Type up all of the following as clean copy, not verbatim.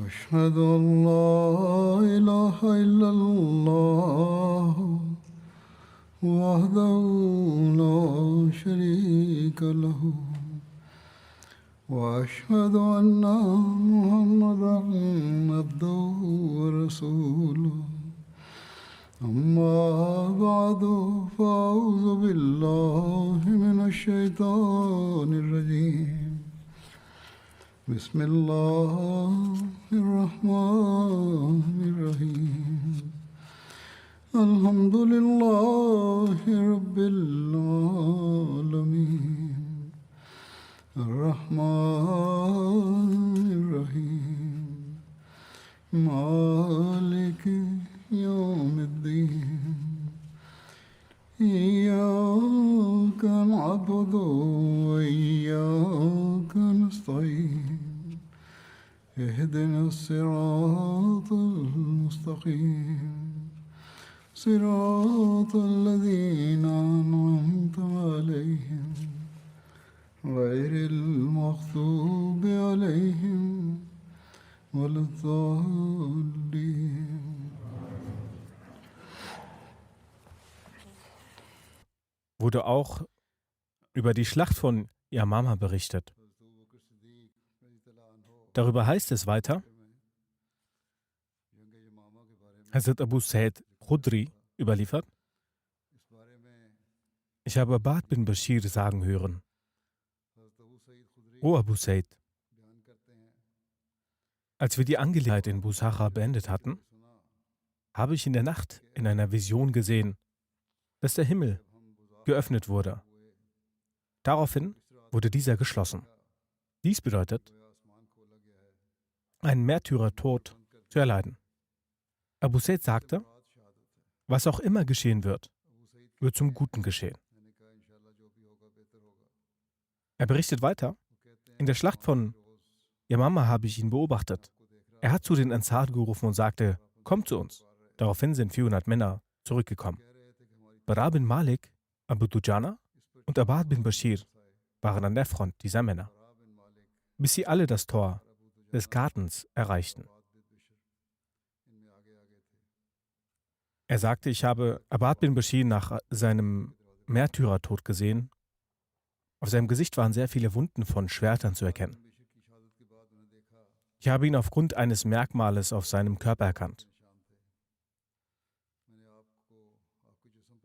أشهد أن لا إله إلا الله وحده لا شريك له وأشهد أن محمدا عبده ورسوله أما بعد فأعوذ بالله من الشيطان الرجيم بسم الله الرحمن الرحيم الحمد لله رب العالمين الرحمن الرحيم مالك يوم الدين إياك نعبد وإياك نستعين اهدنا الصراط المستقيم صراط الذين أنعمت عليهم غير المغضوب عليهم ولا الضالين. Wurde auch über die Schlacht von Yamama berichtet. Darüber heißt es weiter, Hazrat Abu Sa'id Khudri überliefert, ich habe Abad bin Bashir sagen hören, O Abu Sa'id, als wir die Angelegenheit in Busakha beendet hatten, habe ich in der Nacht in einer Vision gesehen, dass der Himmel geöffnet wurde. Daraufhin wurde dieser geschlossen. Dies bedeutet, einen Märtyrertod zu erleiden. Abu Sa'id sagte, was auch immer geschehen wird zum Guten geschehen. Er berichtet weiter, in der Schlacht von Yamama habe ich ihn beobachtet. Er hat zu den Ansar gerufen und sagte, kommt zu uns. Daraufhin sind 400 Männer zurückgekommen. Bara bin Malik, Abu Dujana und Abad bin Bashir waren an der Front dieser Männer, bis sie alle das Tor des Gartens erreichten. Er sagte, ich habe Abad bin Bashir nach seinem Märtyrertod gesehen. Auf seinem Gesicht waren sehr viele Wunden von Schwertern zu erkennen. Ich habe ihn aufgrund eines Merkmales auf seinem Körper erkannt.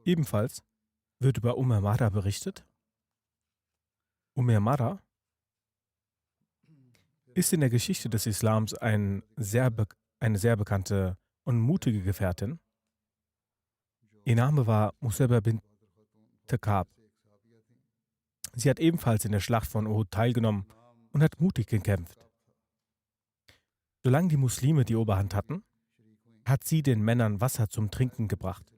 Ebenfalls wird über Amara berichtet. Amara ist in der Geschichte des Islams eine sehr bekannte und mutige Gefährtin. Ihr Name war Musabba bint Ka'b. Sie hat ebenfalls in der Schlacht von Uhud teilgenommen und hat mutig gekämpft. Solange die Muslime die Oberhand hatten, hat sie den Männern Wasser zum Trinken gebracht.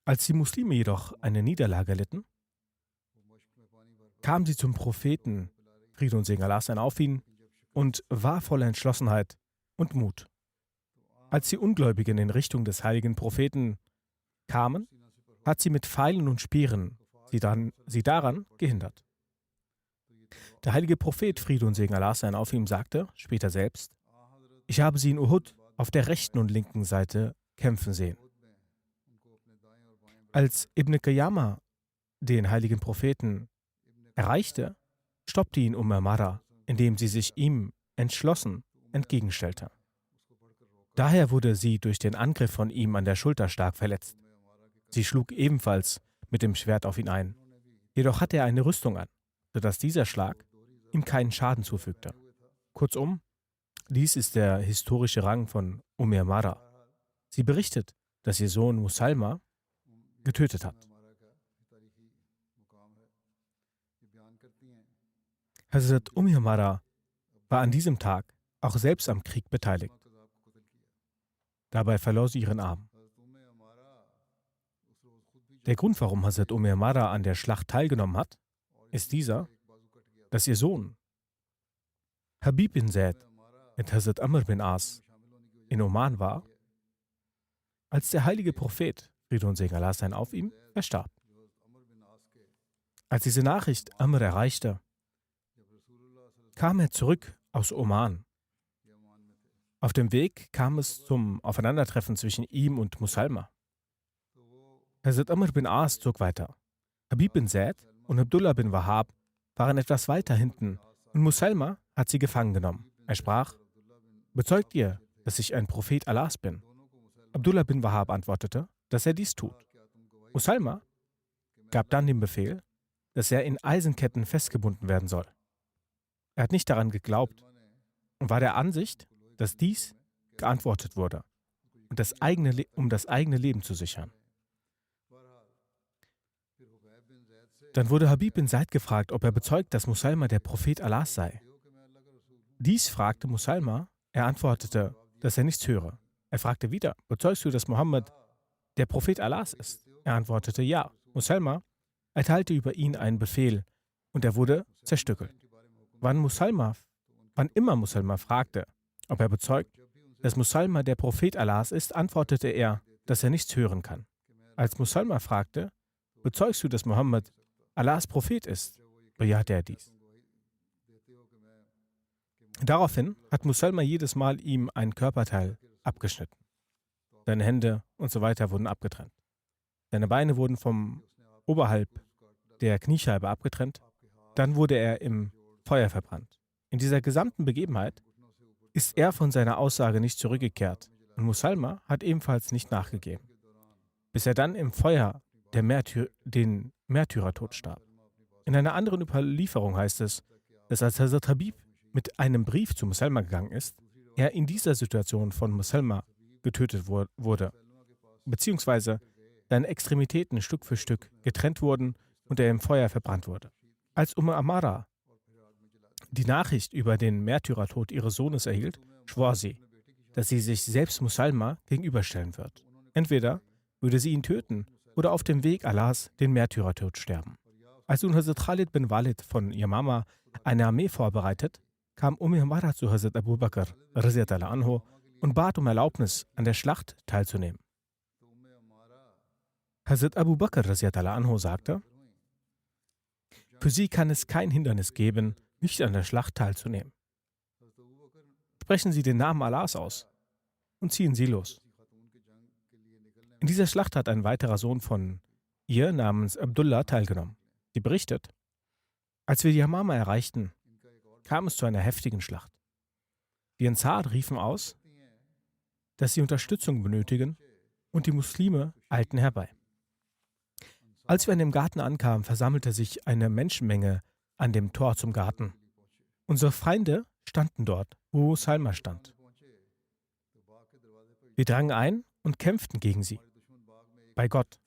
Als die Muslime jedoch eine Niederlage litten, kam sie zum Propheten, Friede und Segen Allah sein auf ihn, und war voller Entschlossenheit und Mut. Als die Ungläubigen in Richtung des heiligen Propheten kamen, hat sie mit Pfeilen und Speeren sie daran gehindert. Der heilige Prophet, Friede und Segen Allah sein auf ihm, sagte später selbst, ich habe sie in Uhud auf der rechten und linken Seite kämpfen sehen. Als Ibn Qayyama den heiligen Propheten erreichte, stoppte ihn Amara, indem sie sich ihm entschlossen entgegenstellte. Daher wurde sie durch den Angriff von ihm an der Schulter stark verletzt. Sie schlug ebenfalls mit dem Schwert auf ihn ein. Jedoch hatte er eine Rüstung an, sodass dieser Schlag ihm keinen Schaden zufügte. Kurzum, dies ist der historische Rang von Amara. Sie berichtet, dass ihr Sohn Musalma getötet hat. Hazrat Amara war an diesem Tag auch selbst am Krieg beteiligt. Dabei verlor sie ihren Arm. Der Grund, warum Hazrat Amara an der Schlacht teilgenommen hat, ist dieser, dass ihr Sohn Habib bin Zaid mit Hazrat Amr bin As in Oman war, als der heilige Prophet, Friede und Segen Allah sein auf ihm, verstarb. Als diese Nachricht Amr erreichte, kam er zurück aus Oman Auf dem Weg kam es zum Aufeinandertreffen zwischen ihm und Musalma. Hazrat Amr bin As zog weiter. Habib bin Zaid und Abdullah bin Wahab waren etwas weiter hinten und Musalma hat sie gefangen genommen. Er sprach: Bezeugt ihr, dass ich ein Prophet Allahs bin? Abdullah bin Wahab antwortete, dass er dies tut. Musalma gab dann den Befehl, dass er in Eisenketten festgebunden werden soll. Er hat nicht daran geglaubt und war der Ansicht, dass dies geantwortet wurde, um das eigene Leben zu sichern. Dann wurde Habib bin Zaid gefragt, ob er bezeugt, dass Musalma der Prophet Allahs sei. Dies fragte Musalma, er antwortete, dass er nichts höre. Er fragte wieder: Bezeugst du, dass Mohammed der Prophet Allahs ist? Er antwortete ja. Musalma erteilte über ihn einen Befehl und er wurde zerstückelt. Wann immer Musalma fragte, ob er bezeugt, dass Musalma der Prophet Allahs ist, antwortete er, dass er nichts hören kann. Als Musalma fragte: Bezeugst du, dass Mohammed Allahs Prophet ist, bejahte er dies. Daraufhin hat Musalma jedes Mal ihm ein Körperteil abgeschnitten. Seine Hände und so weiter wurden abgetrennt. Seine Beine wurden vom oberhalb der Kniescheibe abgetrennt. Dann wurde er im Feuer verbrannt. In dieser gesamten Begebenheit ist er von seiner Aussage nicht zurückgekehrt und Musalma hat ebenfalls nicht nachgegeben, bis er dann im Feuer den Märtyrertod starb. In einer anderen Überlieferung heißt es, dass als Hazrat Habib mit einem Brief zu Musalma gegangen ist, er in dieser Situation von Musalma getötet wurde, beziehungsweise seine Extremitäten Stück für Stück getrennt wurden und er im Feuer verbrannt wurde. Als Amara die Nachricht über den Märtyrertod ihres Sohnes erhielt, schwor sie, dass sie sich selbst Musalma gegenüberstellen wird. Entweder würde sie ihn töten oder auf dem Weg Allahs den Märtyrertod sterben. Als nun Hazrat Khalid bin Walid von Yamama eine Armee vorbereitet, kam Amara zu Hazrat Abu Bakr radhiyallahu anhu und bat um Erlaubnis, an der Schlacht teilzunehmen. Hazrat Abu Bakr radhiyallahu anhu sagte: Für sie kann es kein Hindernis geben, nicht an der Schlacht teilzunehmen. Sprechen Sie den Namen Allahs aus und ziehen Sie los. In dieser Schlacht hat ein weiterer Sohn von ihr namens Abdullah teilgenommen. Sie berichtet: Als wir die Yamama erreichten, kam es zu einer heftigen Schlacht. Die Ansar riefen aus, dass sie Unterstützung benötigen, und die Muslime eilten herbei. Als wir an dem Garten ankamen, versammelte sich eine Menschenmenge an dem Tor zum Garten. Unsere Feinde standen dort, wo Musalma stand. Wir drangen ein und kämpften gegen sie. Bei Gott.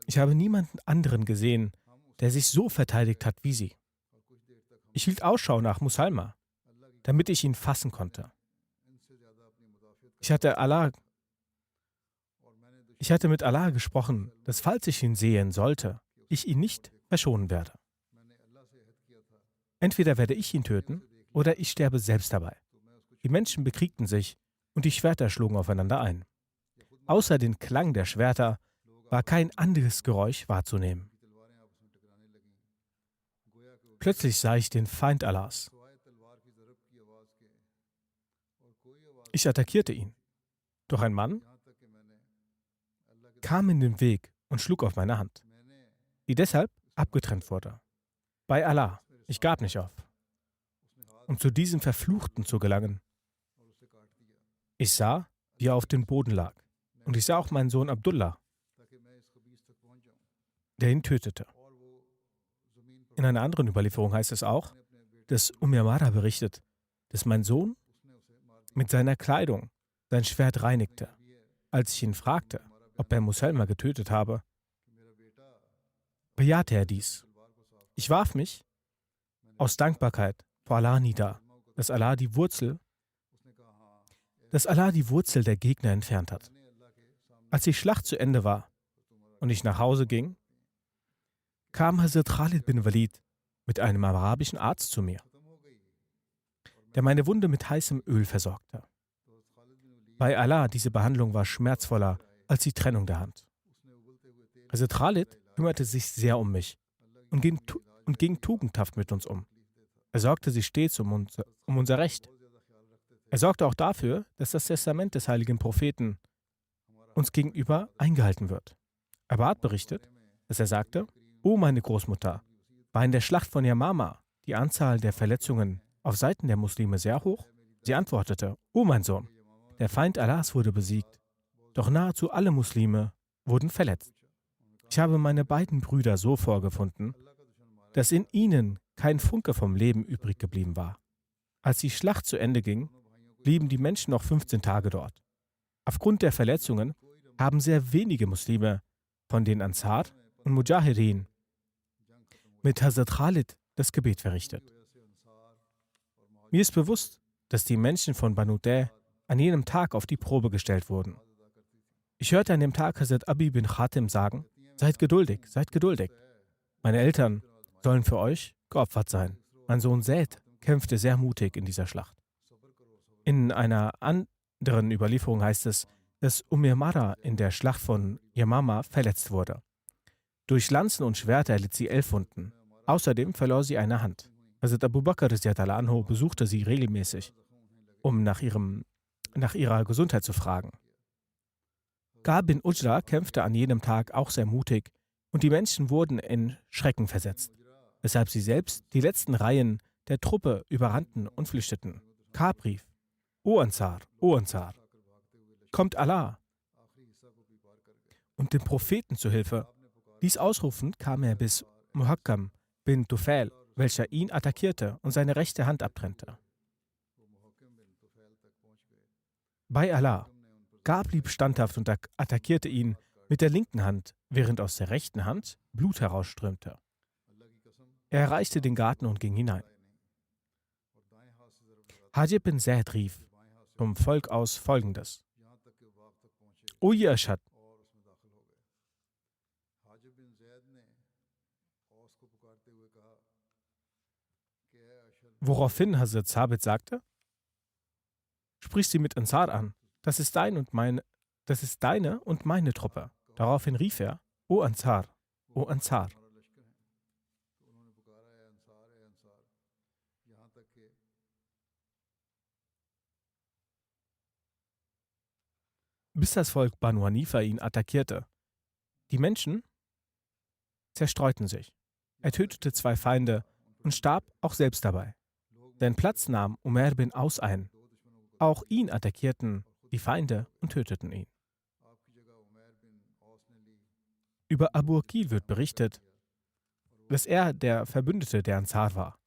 Ich habe niemanden anderen gesehen, der sich so verteidigt hat wie sie. Ich hielt Ausschau nach Musalma, damit ich ihn fassen konnte. Ich hatte mit Allah gesprochen, dass falls ich ihn sehen sollte, ich ihn nicht verschonen werde. Entweder werde ich ihn töten oder ich sterbe selbst dabei. Die Menschen bekriegten sich und die Schwerter schlugen aufeinander ein. Außer den Klang der Schwerter war kein anderes Geräusch wahrzunehmen. Plötzlich sah ich den Feind Allahs. Ich attackierte ihn. Doch ein Mann kam in den Weg und schlug auf meine Hand, die deshalb abgetrennt wurde. Bei Allah, ich gab nicht auf, um zu diesem Verfluchten zu gelangen. Ich sah, wie er auf dem Boden lag. Und ich sah auch meinen Sohn Abdullah, der ihn tötete. In einer anderen Überlieferung heißt es auch, dass Amara berichtet, dass mein Sohn mit seiner Kleidung sein Schwert reinigte. Als ich ihn fragte, ob er Musalma getötet habe, bejahte er dies. Ich warf mich aus Dankbarkeit vor Allah nieder, dass Allah die Wurzel der Gegner entfernt hat. Als die Schlacht zu Ende war und ich nach Hause ging, kam Hazrat Khalid bin Walid mit einem arabischen Arzt zu mir, der meine Wunde mit heißem Öl versorgte. Bei Allah, diese Behandlung war schmerzvoller als die Trennung der Hand. Hazrat Khalid kümmerte sich sehr um mich und ging tugendhaft mit uns um. Er sorgte sich stets um um unser Recht. Er sorgte auch dafür, dass das Testament des heiligen Propheten uns gegenüber eingehalten wird. Abbad berichtet, dass er sagte: O meine Großmutter, war in der Schlacht von Yamama die Anzahl der Verletzungen auf Seiten der Muslime sehr hoch? Sie antwortete: O mein Sohn, der Feind Allahs wurde besiegt, doch nahezu alle Muslime wurden verletzt. Ich habe meine beiden Brüder so vorgefunden, dass in ihnen kein Funke vom Leben übrig geblieben war. Als die Schlacht zu Ende ging, blieben die Menschen noch 15 Tage dort. Aufgrund der Verletzungen haben sehr wenige Muslime von den Ansar und Mujahirin mit Hazrat Khalid das Gebet verrichtet. Mir ist bewusst, dass die Menschen von Banu Deh an jenem Tag auf die Probe gestellt wurden. Ich hörte an dem Tag Hazrat Abi bin Khatim sagen: Seid geduldig, seid geduldig. Meine Eltern sollen für euch geopfert sein. Mein Sohn Zaid kämpfte sehr mutig in dieser Schlacht. In einer anderen Überlieferung heißt es, dass Mirmara in der Schlacht von Yamama verletzt wurde. Durch Lanzen und Schwerter erlitt sie 11 Wunden. Außerdem verlor sie eine Hand. Hazrat Abu Bakr anhu besuchte sie regelmäßig, um nach ihrer Gesundheit zu fragen. Ka'b bin Ujra kämpfte an jenem Tag auch sehr mutig und die Menschen wurden in Schrecken versetzt, weshalb sie selbst die letzten Reihen der Truppe überrannten und flüchteten. Ka'b rief: O Ansar, kommt Allah und dem Propheten zu Hilfe. Dies ausrufend kam er bis Muhakkam bin Tufail, welcher ihn attackierte und seine rechte Hand abtrennte. Bei Allah, Ka'b blieb standhaft und attackierte ihn mit der linken Hand, während aus der rechten Hand Blut herausströmte. Er erreichte den Garten und ging hinein. Hajib bin Zaid rief vom Volk aus Folgendes: O ihr Aschad, woraufhin Hazrat Sabit sagte: Sprich sie mit Ansar an. Das ist deine und meine Truppe. Daraufhin rief er: O Ansar, O Ansar. Bis das Volk Banu Hanifa ihn attackierte. Die Menschen zerstreuten sich. Er tötete 2 Feinde und starb auch selbst dabei. Seinen Platz nahm Umar bin Aus ein. Auch ihn attackierten die Feinde und töteten ihn. Über Abu Aqil wird berichtet, dass er der Verbündete der Ansar war.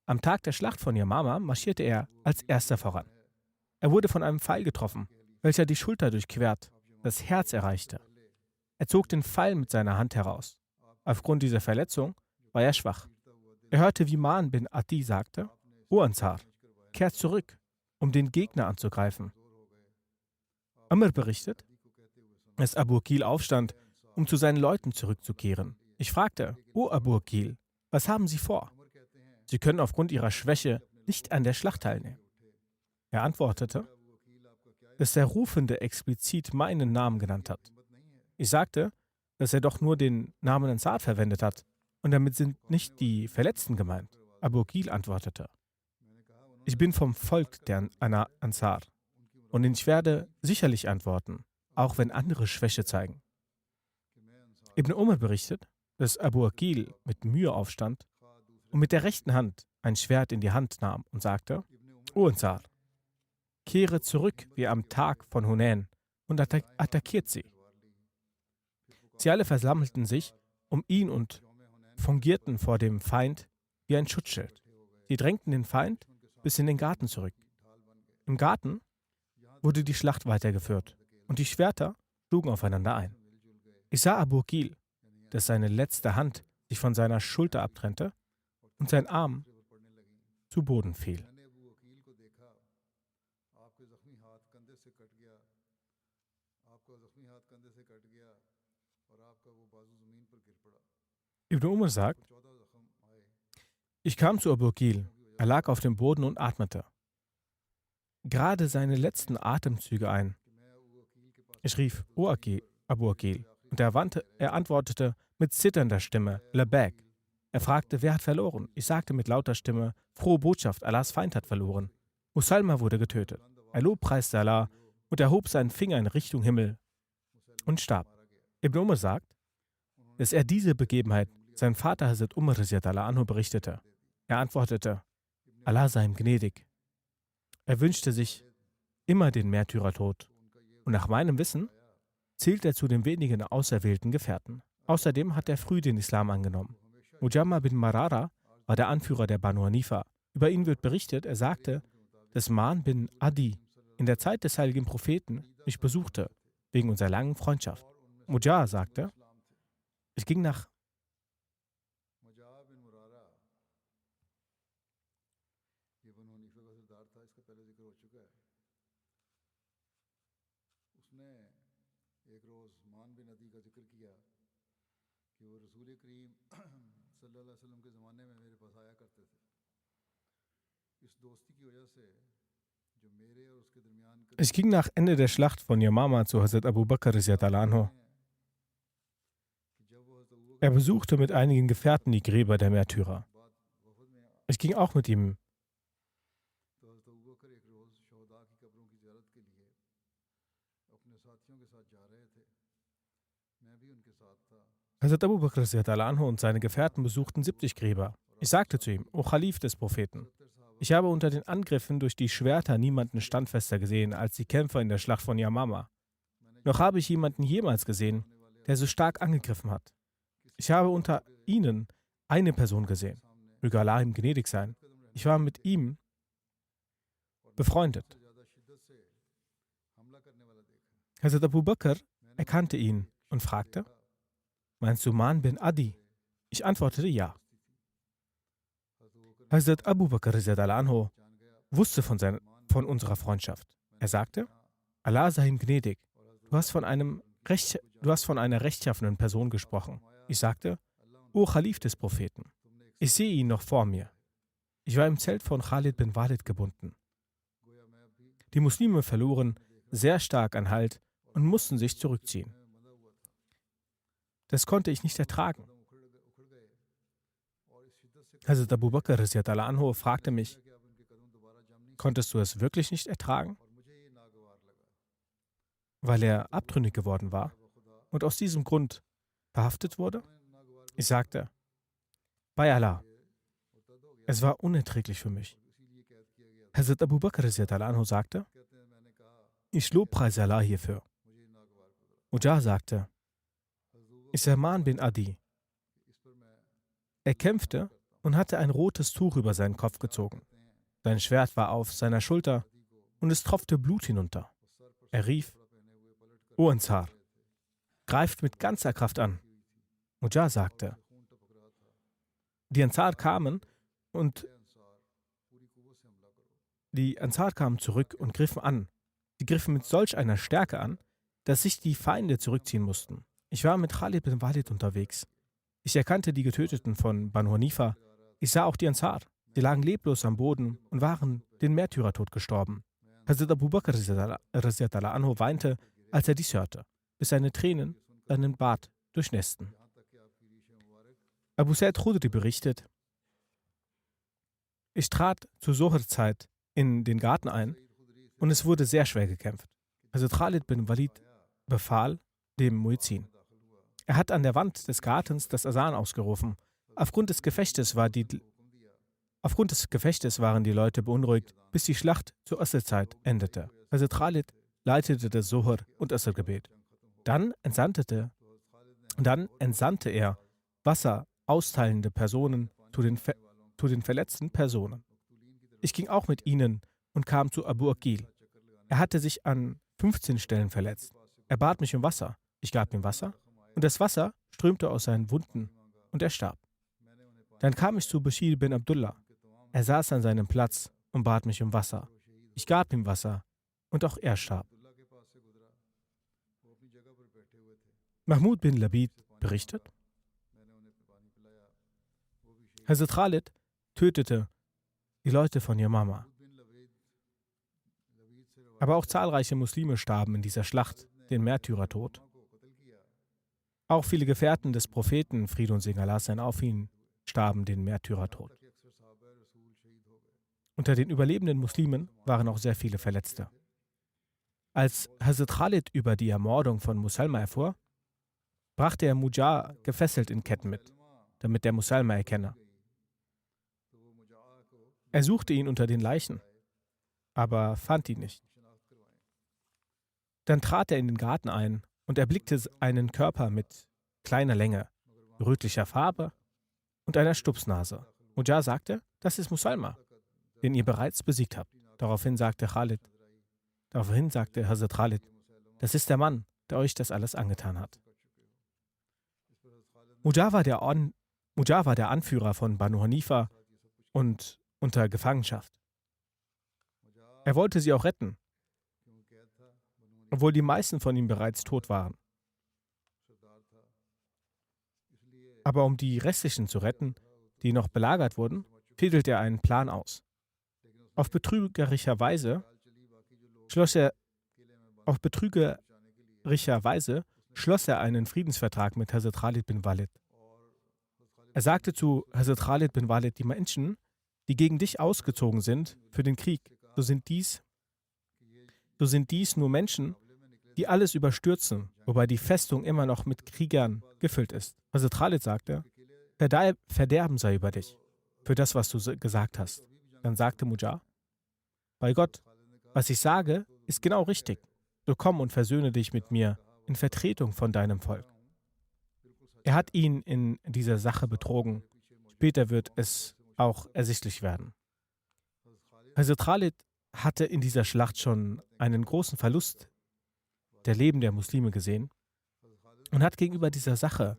Am Tag der Schlacht von Yamama marschierte er als erster voran. Er wurde von einem Pfeil getroffen, welcher die Schulter durchquert, das Herz erreichte. Er zog den Pfeil mit seiner Hand heraus. Aufgrund dieser Verletzung war er schwach. Er hörte, wie Ma'an bin Adi sagte: O Ansar, kehrt zurück, um den Gegner anzugreifen. Amr berichtet, dass Abu Aqil aufstand, um zu seinen Leuten zurückzukehren. Ich fragte: O Abu Aqil, was haben Sie vor? Sie können aufgrund Ihrer Schwäche nicht an der Schlacht teilnehmen. Er antwortete, dass der Rufende explizit meinen Namen genannt hat. Ich sagte, dass er doch nur den Namen Ansar verwendet hat und damit sind nicht die Verletzten gemeint. Abu Aqil antwortete: Ich bin vom Volk der Ansar und ich werde sicherlich antworten, auch wenn andere Schwäche zeigen. Ibn Umar berichtet, dass Abu Aqil mit Mühe aufstand und mit der rechten Hand ein Schwert in die Hand nahm und sagte: O Ansar, kehre zurück wie am Tag von Hunain und attackiert sie. Sie alle versammelten sich um ihn und fungierten vor dem Feind wie ein Schutzschild. Sie drängten den Feind bis in den Garten zurück. Im Garten wurde die Schlacht weitergeführt und die Schwerter schlugen aufeinander ein. Ich sah Abu Aqil, dass seine letzte Hand sich von seiner Schulter abtrennte und sein Arm zu Boden fiel. Ibn Umar sagt: Ich kam zu Abu Aqil. Er lag auf dem Boden und atmete gerade seine letzten Atemzüge ein. Ich rief: Abu Aqil. Und er antwortete mit zitternder Stimme: Labbaik. Er fragte, wer hat verloren? Ich sagte mit lauter Stimme, frohe Botschaft, Allahs Feind hat verloren. Musalma wurde getötet. Er lobpreiste Allah und erhob seinen Finger in Richtung Himmel und starb. Ibn Umar sagt, dass er diese Begebenheit seinem Vater Hazrat Umar radhiyallahu anhu berichtete. Er antwortete, Allah sei ihm gnädig. Er wünschte sich immer den Märtyrertod. Und nach meinem Wissen zählt er zu den wenigen auserwählten Gefährten. Außerdem hat er früh den Islam angenommen. Mujamma bin Marara war der Anführer der Banu Hanifa. Über ihn wird berichtet, er sagte, dass Ma'an bin Adi in der Zeit des heiligen Propheten mich besuchte, wegen unserer langen Freundschaft. Mujah sagte, ich ging nach Ich ging nach Ende der Schlacht von Yamama zu Hazrat Abu Bakr radhiyallahu anhu. Er besuchte mit einigen Gefährten die Gräber der Märtyrer. Ich ging auch mit ihm. Hazrat Abu Bakr radhiyallahu anhu und seine Gefährten besuchten 70 Gräber. Ich sagte zu ihm, O Khalif des Propheten, ich habe unter den Angriffen durch die Schwerter niemanden standfester gesehen als die Kämpfer in der Schlacht von Yamama. Noch habe ich jemanden jemals gesehen, der so stark angegriffen hat. Ich habe unter ihnen eine Person gesehen. Möge Allah ihm gnädig sein. Ich war mit ihm befreundet. Hazrat Abu Bakr erkannte ihn und fragte, meinst du Ma'an bin Adi? Ich antwortete ja. Hazrat Abu Bakr radhiyallahu anhu wusste von unserer Freundschaft. Er sagte, Allah sei ihm gnädig. Du hast von einer rechtschaffenen Person gesprochen. Ich sagte, O Khalif des Propheten, ich sehe ihn noch vor mir. Ich war im Zelt von Khalid bin Walid gebunden. Die Muslime verloren sehr stark an Halt und mussten sich zurückziehen. Das konnte ich nicht ertragen. Hazrat Abu Bakr radhiyallahu anhu fragte mich, konntest du es wirklich nicht ertragen? Weil er abtrünnig geworden war und aus diesem Grund verhaftet wurde? Ich sagte, bei Allah, es war unerträglich für mich. Hazrat Abu Bakr radhiyallahu anhu sagte, ich lobpreise Allah hierfür. Mujah sagte, ich sah Ma'an bin Adi. Er kämpfte und hatte ein rotes Tuch über seinen Kopf gezogen. Sein Schwert war auf seiner Schulter und es tropfte Blut hinunter. Er rief, O Ansar, greift mit ganzer Kraft an. Mujah sagte, die Ansar kamen zurück und griffen an. Sie griffen mit solch einer Stärke an, dass sich die Feinde zurückziehen mussten. Ich war mit Khalid bin Walid unterwegs. Ich erkannte die Getöteten von Banu Hanifa. Ich sah auch die Ansar. Sie lagen leblos am Boden und waren den Märtyrertod gestorben. Hazrat Abu Bakr radhiyallahu anhu weinte, als er dies hörte, bis seine Tränen seinen Bart durchnässten. Abu Sa'id Khudri berichtet, ich trat zur Sohr-Zeit in den Garten ein und es wurde sehr schwer gekämpft. Hazrat Khalid bin Walid befahl dem Muezzin. Er hat an der Wand des Gartens das Asan ausgerufen. Aufgrund des Gefechtes waren die Leute beunruhigt, bis die Schlacht zur Asr-Zeit endete. Hazrat Khalid leitete das Sohr- und Asr-Gebet. Dann entsandte er Wasser austeilende Personen zu den verletzten Personen. Ich ging auch mit ihnen und kam zu Abu Aqil. Er hatte sich an 15 Stellen verletzt. Er bat mich um Wasser. Ich gab ihm Wasser und das Wasser strömte aus seinen Wunden und er starb. Dann kam ich zu Bashir bin Abdullah. Er saß an seinem Platz und bat mich um Wasser. Ich gab ihm Wasser und auch er starb. Mahmud bin Labid berichtet, Hazrat Khalid tötete die Leute von Yamama. Aber auch zahlreiche Muslime starben in dieser Schlacht, den Märtyrertod. Auch viele Gefährten des Propheten, Friede und Segen Allah seien auf ihn, starben den Märtyrertod. Unter den überlebenden Muslimen waren auch sehr viele Verletzte. Als Hazrat Khalid über die Ermordung von Musalma erfuhr, brachte er Mujar gefesselt in Ketten mit, damit der Musalma erkenne. Er suchte ihn unter den Leichen, aber fand ihn nicht. Dann trat er in den Garten ein und erblickte einen Körper mit kleiner Länge, rötlicher Farbe und einer Stupsnase. Mujar sagte, das ist Musalma, den ihr bereits besiegt habt. Daraufhin sagte Hazrat Khalid, das ist der Mann, der euch das alles angetan hat. Mujar war der Anführer von Banu Hanifa und unter Gefangenschaft. Er wollte sie auch retten, obwohl die meisten von ihnen bereits tot waren. Aber um die restlichen zu retten, die noch belagert wurden, fädelte er einen Plan aus. Auf betrügerischer Weise schloss er einen Friedensvertrag mit Hazrat Khalid bin Walid. Er sagte zu Hazrat Khalid bin Walid, die Menschen, die gegen dich ausgezogen sind für den Krieg, so sind dies nur Menschen, die alles überstürzen, wobei die Festung immer noch mit Kriegern gefüllt ist. Hazrat Khalid sagte, Verderben sei über dich, für das, was du gesagt hast. Dann sagte Mujar, bei Gott, was ich sage, ist genau richtig. So komm und versöhne dich mit mir in Vertretung von deinem Volk. Er hat ihn in dieser Sache betrogen. Später wird es auch ersichtlich werden. Hazrat Khalid hatte in dieser Schlacht schon einen großen Verlust der Leben der Muslime gesehen und hat gegenüber dieser Sache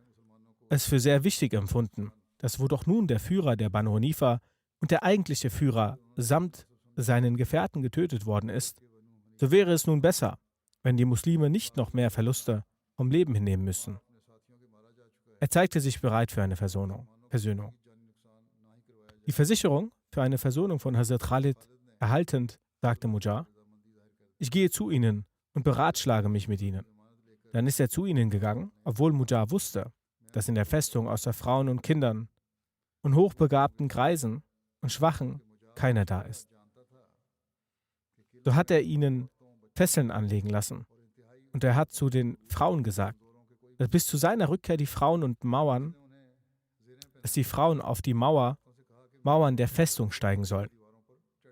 es für sehr wichtig empfunden, dass wo doch nun der Führer der Banu Hanifa und der eigentliche Führer samt seinen Gefährten getötet worden ist, so wäre es nun besser, wenn die Muslime nicht noch mehr Verluste vom Leben hinnehmen müssen. Er zeigte sich bereit für eine Versöhnung. Die Versicherung für eine Versöhnung von Hazrat Khalid erhaltend, sagte Mujar, ich gehe zu ihnen und beratschlage mich mit ihnen. Dann ist er zu ihnen gegangen, obwohl Mujar wusste, dass in der Festung außer Frauen und Kindern und hochbegabten Greisen und Schwachen keiner da ist. So hat er ihnen Fesseln anlegen lassen. Und er hat zu den Frauen gesagt, dass bis zu seiner Rückkehr die Frauen auf die Mauern der Festung steigen sollen.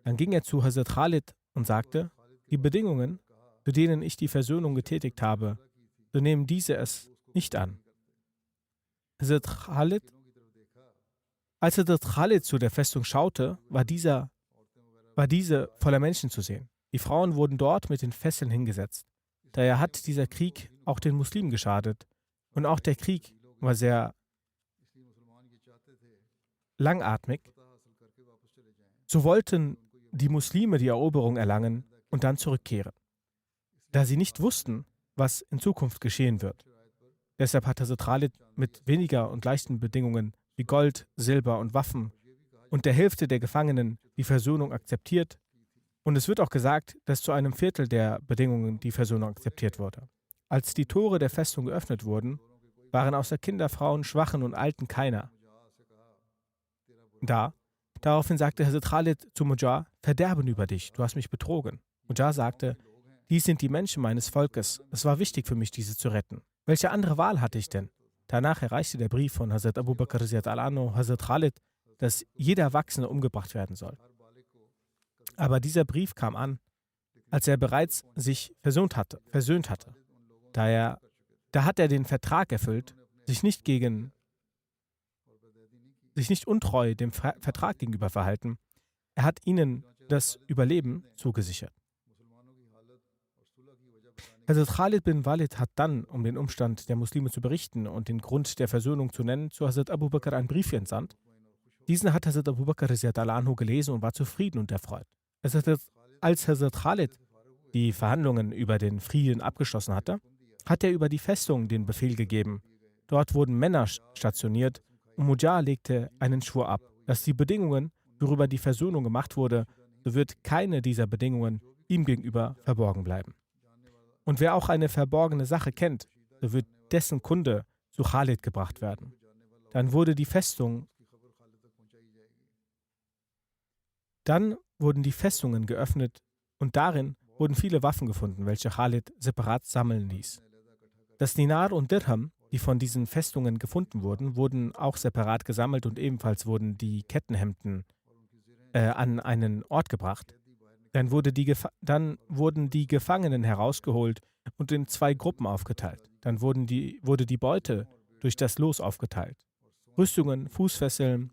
Dann ging er zu Hazrat Khalid und sagte, die Bedingungen, zu denen ich die Versöhnung getätigt habe, so nehmen diese es nicht an. Als Hazrat Khalid zu der Festung schaute, war diese voller Menschen zu sehen. Die Frauen wurden dort mit den Fesseln hingesetzt. Daher hat dieser Krieg auch den Muslimen geschadet. Und auch der Krieg war sehr langatmig. So wollten die Muslime die Eroberung erlangen und dann zurückkehren, da sie nicht wussten, was in Zukunft geschehen wird. Deshalb hat Hazrat Khalid mit weniger und leichten Bedingungen wie Gold, Silber und Waffen und der Hälfte der Gefangenen die Versöhnung akzeptiert. Und es wird auch gesagt, dass zu einem Viertel der Bedingungen die Versöhnung akzeptiert wurde. Als die Tore der Festung geöffnet wurden, waren außer Kinder, Frauen, Schwachen und Alten keiner da. Daraufhin sagte Hazrat Khalid zu Mujar, Verderben über dich, du hast mich betrogen. Mujar sagte, dies sind die Menschen meines Volkes. Es war wichtig für mich, diese zu retten. Welche andere Wahl hatte ich denn? Danach erreichte der Brief von Hazrat Abu Bakr al-Anno Hazrat Khalid, dass jeder Erwachsene umgebracht werden soll. Aber dieser Brief kam an, als er bereits sich versöhnt hatte. Da hat er den Vertrag erfüllt, sich nicht untreu dem Vertrag gegenüber verhalten. Er hat ihnen das Überleben zugesichert. Hazrat Khalid bin Walid hat dann, um den Umstand der Muslime zu berichten und den Grund der Versöhnung zu nennen, zu Hazrat Abu Bakr einen Brief entsandt. Diesen hat Hazrat Abu Bakr anhu gelesen und war zufrieden und erfreut. Als Hazrat Khalid die Verhandlungen über den Frieden abgeschlossen hatte, hat er über die Festung den Befehl gegeben. Dort wurden Männer stationiert und Mujar legte einen Schwur ab, dass die Bedingungen, worüber die Versöhnung gemacht wurde, so wird keine dieser Bedingungen ihm gegenüber verborgen bleiben. Und wer auch eine verborgene Sache kennt, so wird dessen Kunde zu Khalid gebracht werden. Dann wurde die Festung Dann wurden die Festungen geöffnet und darin wurden viele Waffen gefunden, welche Khalid separat sammeln ließ. Das Dinar und Dirham, die von diesen Festungen gefunden wurden, wurden auch separat gesammelt und ebenfalls wurden die Kettenhemden an einen Ort gebracht. Dann wurden die Gefangenen herausgeholt und in 2 Gruppen aufgeteilt. Dann wurde die Beute durch das Los aufgeteilt. Rüstungen, Fußfesseln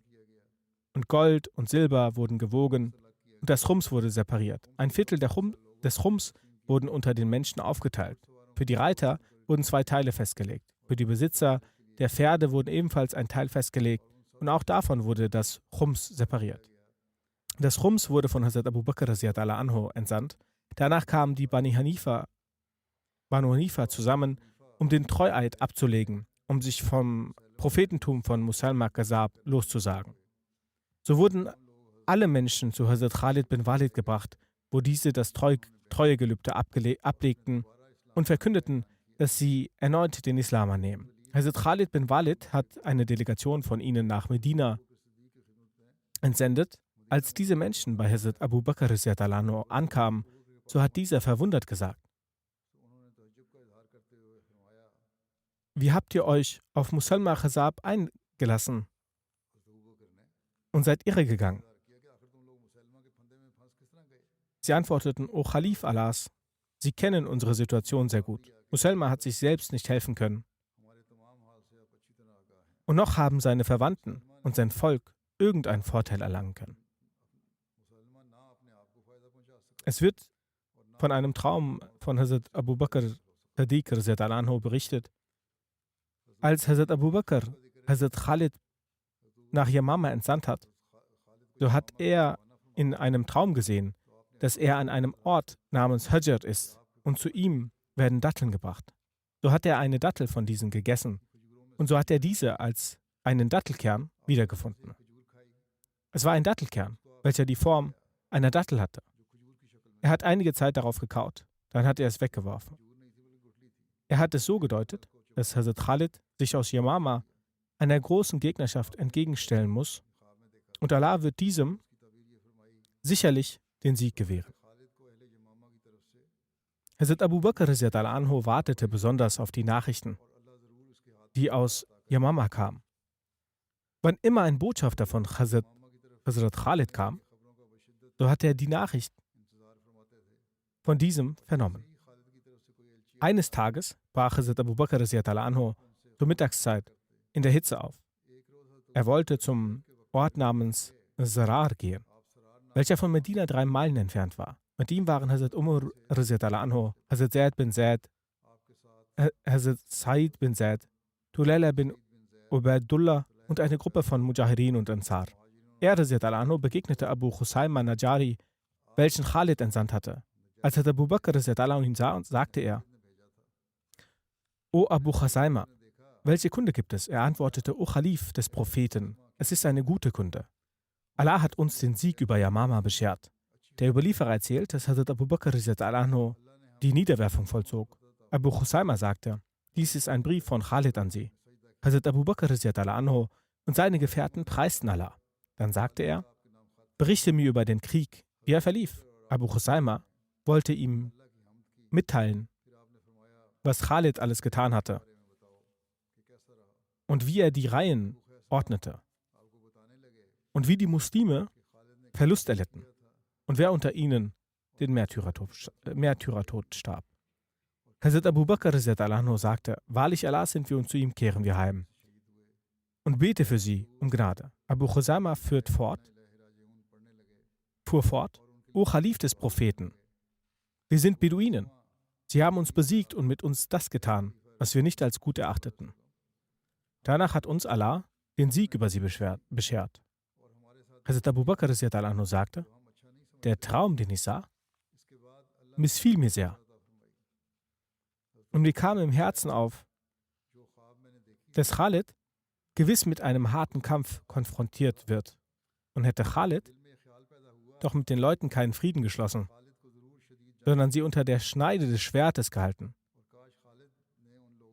und Gold und Silber wurden gewogen und das Chums wurde separiert. Ein Viertel des Chums wurden unter den Menschen aufgeteilt. Für die Reiter wurden 2 Teile festgelegt. Für die Besitzer der Pferde wurden ebenfalls ein Teil festgelegt und auch davon wurde das Chums separiert. Das Chums wurde von Hazrat Abu Bakr radiallahu anhu entsandt. Danach kamen die Banu Hanifa zusammen, um den Treueid abzulegen, um sich vom Prophetentum von Musalma Kazab loszusagen. So wurden alle Menschen zu Hazrat Khalid bin Walid gebracht, wo diese das Treuegelübde ablegten und verkündeten, dass sie erneut den Islam annehmen. Hazrat Khalid bin Walid hat eine Delegation von ihnen nach Medina entsendet. Als diese Menschen bei Hazrat Abu Bakr radiallahu anhu ankamen, so hat dieser verwundert gesagt: Wie habt ihr euch auf Musalma Kazab eingelassen und seid irregegangen? Sie antworteten: O Khalif Allahs, Sie kennen unsere Situation sehr gut. Musalma hat sich selbst nicht helfen können. Und noch haben seine Verwandten und sein Volk irgendeinen Vorteil erlangen können. Es wird von einem Traum von Hazrat Abu Bakr Sadiq radiallahu anhu berichtet. Als Hazrat Abu Bakr Hazrat Khalid nach Yamama entsandt hat, so hat er in einem Traum gesehen, dass er an einem Ort namens Hajar ist und zu ihm werden Datteln gebracht. So hat er eine Dattel von diesen gegessen und so hat er diese als einen Dattelkern wiedergefunden. Es war ein Dattelkern, welcher die Form einer Dattel hatte. Er hat einige Zeit darauf gekaut, dann hat er es weggeworfen. Er hat es so gedeutet, dass Hazrat Khalid sich aus Yamama einer großen Gegnerschaft entgegenstellen muss und Allah wird diesem sicherlich den Sieg gewähren. Hazrat Abu Bakr radiallahu anhu wartete besonders auf die Nachrichten, die aus Yamama kamen. Wann immer ein Botschafter von Hazrat Khalid kam, so hat er die Nachricht von diesem vernommen. Eines Tages brach Hazrat Abu Bakr radiallahu anhu zur Mittagszeit in der Hitze auf. Er wollte zum Ort namens Zarar gehen, welcher von Medina 3 Meilen entfernt war. Mit ihm waren Hazrat Umar radiallahu anhu, Hazrat Zaid bin Zaid, Hazrat Said bin Zaid, Tulayla bin Ubaidullah und eine Gruppe von Mujahirin und Ansar. Er radiallahu anhu begegnete Abu Khusayma Najari, welchen Khalid entsandt hatte. Als Hazrat Abu Bakr radiallahu anhu ihn sah, sagte er: O Abu Khusayma, welche Kunde gibt es? Er antwortete: O Khalif des Propheten, es ist eine gute Kunde. Allah hat uns den Sieg über Yamama beschert. Der Überlieferer erzählt, dass Hazrat Abu Bakr radiallahu anhu die Niederwerfung vollzog. Abu Khusayma sagte: Dies ist ein Brief von Khalid an Sie. Hazrat Abu Bakr radiallahu anhu und seine Gefährten preisten Allah. Dann sagte er: Berichte mir über den Krieg, wie er verlief. Abu Khusayma wollte ihm mitteilen, was Khalid alles getan hatte und wie er die Reihen ordnete und wie die Muslime Verlust erlitten und wer unter ihnen den Märtyrertod starb. Hazrat Abu Bakr radiallahu anhu sagte: Wahrlich Allah sind wir und zu ihm kehren wir heim. Und bete für sie um Gnade. Abu Khusayma fuhr fort: O Khalif des Propheten, wir sind Beduinen. Sie haben uns besiegt und mit uns das getan, was wir nicht als gut erachteten. Danach hat uns Allah den Sieg über sie beschert. Hazrat Abu Bakr radiallahu anhu sagte: Der Traum, den ich sah, missfiel mir sehr. Und mir kam im Herzen auf, dass Khalid gewiss mit einem harten Kampf konfrontiert wird. Und hätte Khalid doch mit den Leuten keinen Frieden geschlossen, sondern sie unter der Schneide des Schwertes gehalten.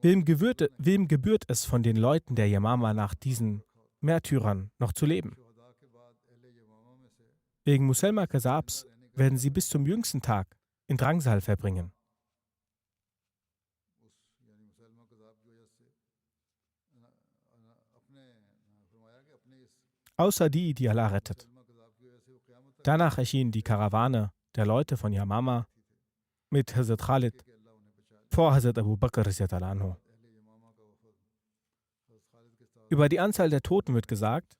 Wem gebührt es von den Leuten der Yamama nach diesen Märtyrern noch zu leben? Wegen Muselma Kasabs werden sie bis zum jüngsten Tag in Drangsal verbringen. Außer die Allah rettet. Danach erschien die Karawane der Leute von Yamama mit Hazrat Khalid vor Hazrat Abu Bakr radhiyallahu anhu. Über die Anzahl der Toten wird gesagt,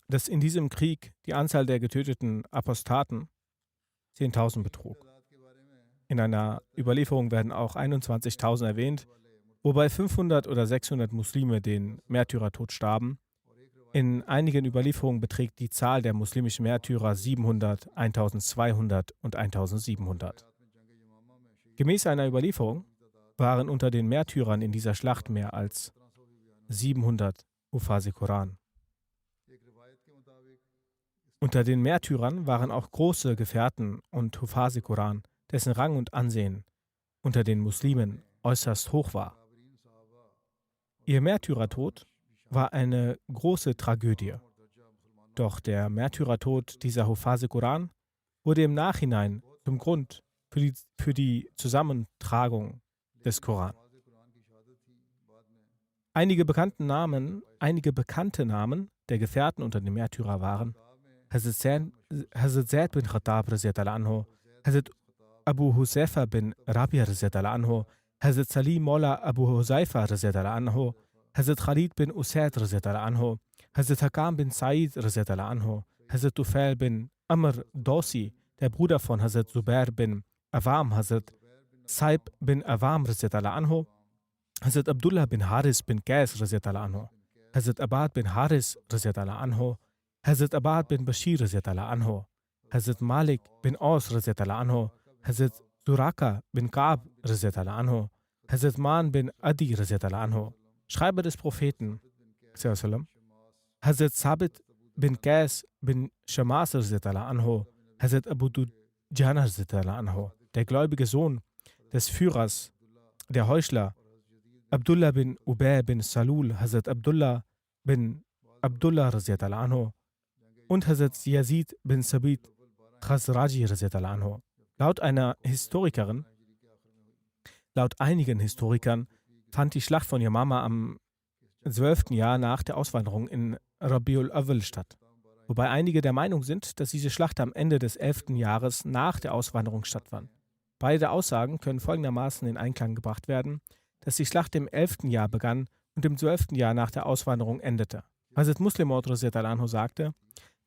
dass in diesem Krieg die Anzahl der getöteten Apostaten 10.000 betrug. In einer Überlieferung werden auch 21.000 erwähnt, wobei 500 oder 600 Muslime den Märtyrertod starben. In einigen Überlieferungen beträgt die Zahl der muslimischen Märtyrer 700, 1200 und 1700. Gemäß einer Überlieferung waren unter den Märtyrern in dieser Schlacht mehr als 700 Hufaz Quran. Unter den Märtyrern waren auch große Gefährten und Hufaz Quran, dessen Rang und Ansehen unter den Muslimen äußerst hoch war. Ihr Märtyrertod war eine große Tragödie. Doch der Märtyrertod dieser Hufaz Quran wurde im Nachhinein zum Grund für die Zusammentragung des Koran. Einige bekannte Namen der Gefährten unter den Märtyrer waren Hazrat Zaid bin Khattab radhiyallahu anhu, Hazrat Abu Huzaifa bin Rabia radhiyallahu anhu, Hazrat Salim Maula Abu Huzaifa radhiyallahu anhu, Hazrat Khalid bin Usaid radhiyallahu anhu, Hazrat Hakam bin Said radhiyallahu anhu, Hazrat Tufail bin Amr Dawsi, der Bruder von Hazrat Zubair bin Awam, Hazrat Saib bin Awam radhiyallahu anhu, Hazrat Abdullah bin Haris bin Qais radhiyallahu anhu, Hazrat Abad bin Haris radhiyallahu anhu, Hazrat Abad bin Bashir radhiyallahu anhu, Hazrat Malik bin Aus radhiyallahu anhu, Hazrat Suraka bin Ka'b radhiyallahu anhu, Hazrat Man bin Adi radhiyallahu anhu, Schreiber des Propheten, Hazrat Sabit bin Qais bin Shamas radhiyallahu anhu, Hazrat Abu Dujana radhiyallahu anhu, der gläubige Sohn des Führers der Heuchler, Abdullah bin Ubay bin Salul, Hazrat Abdullah bin Abdullah radhiyallahu anhu und Hazrat Yazid bin Sabit Khazraji radhiyallahu anhu. Laut einigen Historikern fand die Schlacht von Yamama am 12. Jahr nach der Auswanderung in Rabiul Awwal statt. Wobei einige der Meinung sind, dass diese Schlacht am Ende des 11. Jahres nach der Auswanderung stattfand. Beide Aussagen können folgendermaßen in Einklang gebracht werden, dass die Schlacht im 11. Jahr begann und im 12. Jahr nach der Auswanderung endete. Hazrat Muslim Maud radhiyallahu anhu sagte,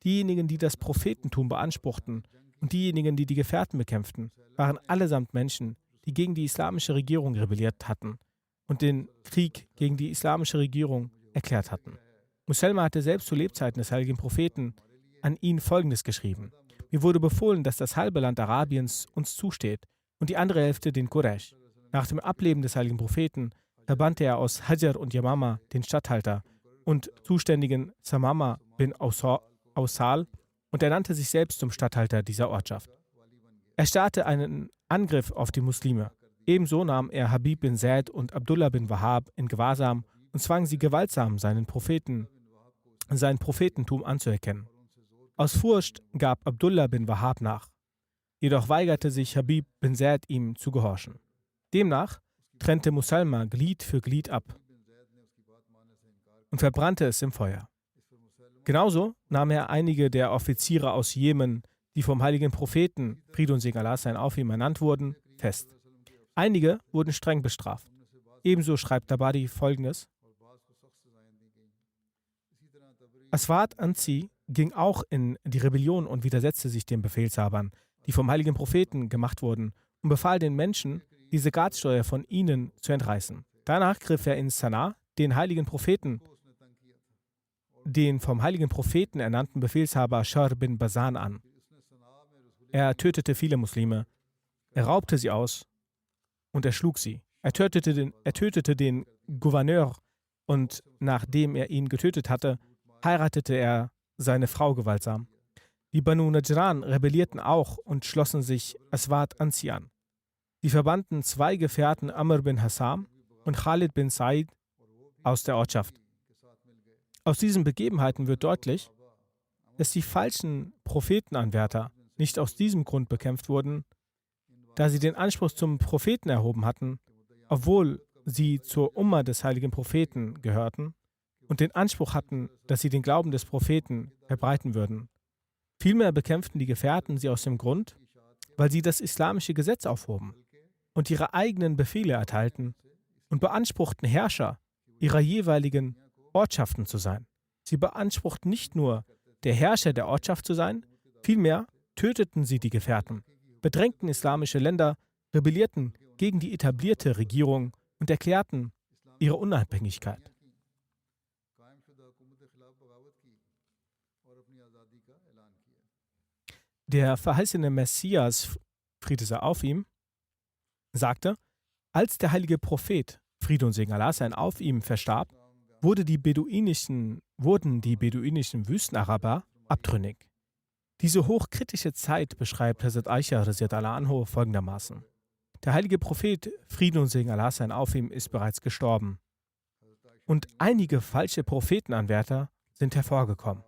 diejenigen, die das Prophetentum beanspruchten und diejenigen, die die Gefährten bekämpften, waren allesamt Menschen, die gegen die islamische Regierung rebelliert hatten und den Krieg gegen die islamische Regierung erklärt hatten. Muselma hatte selbst zu Lebzeiten des heiligen Propheten an ihn Folgendes geschrieben: Mir wurde befohlen, dass das halbe Land Arabiens uns zusteht und die andere Hälfte den Quraysh. Nach dem Ableben des heiligen Propheten verbannte er aus Hajar und Yamama den Statthalter und zuständigen Samama bin Ausal und ernannte sich selbst zum Statthalter dieser Ortschaft. Er startete einen Angriff auf die Muslime. Ebenso nahm er Habib bin Zaid und Abdullah bin Wahab in Gewahrsam und zwang sie gewaltsam, sein Prophetentum anzuerkennen. Aus Furcht gab Abdullah bin Wahab nach. Jedoch weigerte sich Habib bin Zaid, ihm zu gehorchen. Demnach trennte Muselma Glied für Glied ab und verbrannte es im Feuer. Genauso nahm er einige der Offiziere aus Jemen, die vom heiligen Propheten, Friede und Segen Allah sein auf ihm ernannt wurden, fest. Einige wurden streng bestraft. Ebenso schreibt Tabari Folgendes: Aswad Anzi ging auch in die Rebellion und widersetzte sich den Befehlshabern, die vom heiligen Propheten gemacht wurden, und befahl den Menschen, die Zakatsteuer von ihnen zu entreißen. Danach griff er in Sanaa den vom heiligen Propheten ernannten Befehlshaber Shar bin Basan an. Er tötete viele Muslime, er raubte sie aus und erschlug sie. Er tötete den Gouverneur und nachdem er ihn getötet hatte, heiratete er seine Frau gewaltsam. Die Banu Najran rebellierten auch und schlossen sich Aswad Anzi an. Sie verbannten zwei Gefährten Amr bin Hassam und Khalid bin Said aus der Ortschaft. Aus diesen Begebenheiten wird deutlich, dass die falschen Prophetenanwärter nicht aus diesem Grund bekämpft wurden, da sie den Anspruch zum Propheten erhoben hatten, obwohl sie zur Umma des heiligen Propheten gehörten und den Anspruch hatten, dass sie den Glauben des Propheten verbreiten würden. Vielmehr bekämpften die Gefährten sie aus dem Grund, weil sie das islamische Gesetz aufhoben und ihre eigenen Befehle erteilten und beanspruchten, Herrscher ihrer jeweiligen Ortschaften zu sein. Sie beanspruchten nicht nur, der Herrscher der Ortschaft zu sein, vielmehr töteten sie die Gefährten, bedrängten islamische Länder, rebellierten gegen die etablierte Regierung und erklärten ihre Unabhängigkeit. Der verheißene Messias, Friede sei auf ihm, sagte, als der heilige Prophet, Friede und Segen Allah sein auf ihm, verstarb, wurden die beduinischen Wüstenaraber abtrünnig. Diese hochkritische Zeit beschreibt Hazrat Aisha radhiyallahu anha folgendermaßen. Der heilige Prophet, Friede und Segen Allah sein auf ihm, ist bereits gestorben. Und einige falsche Prophetenanwärter sind hervorgekommen.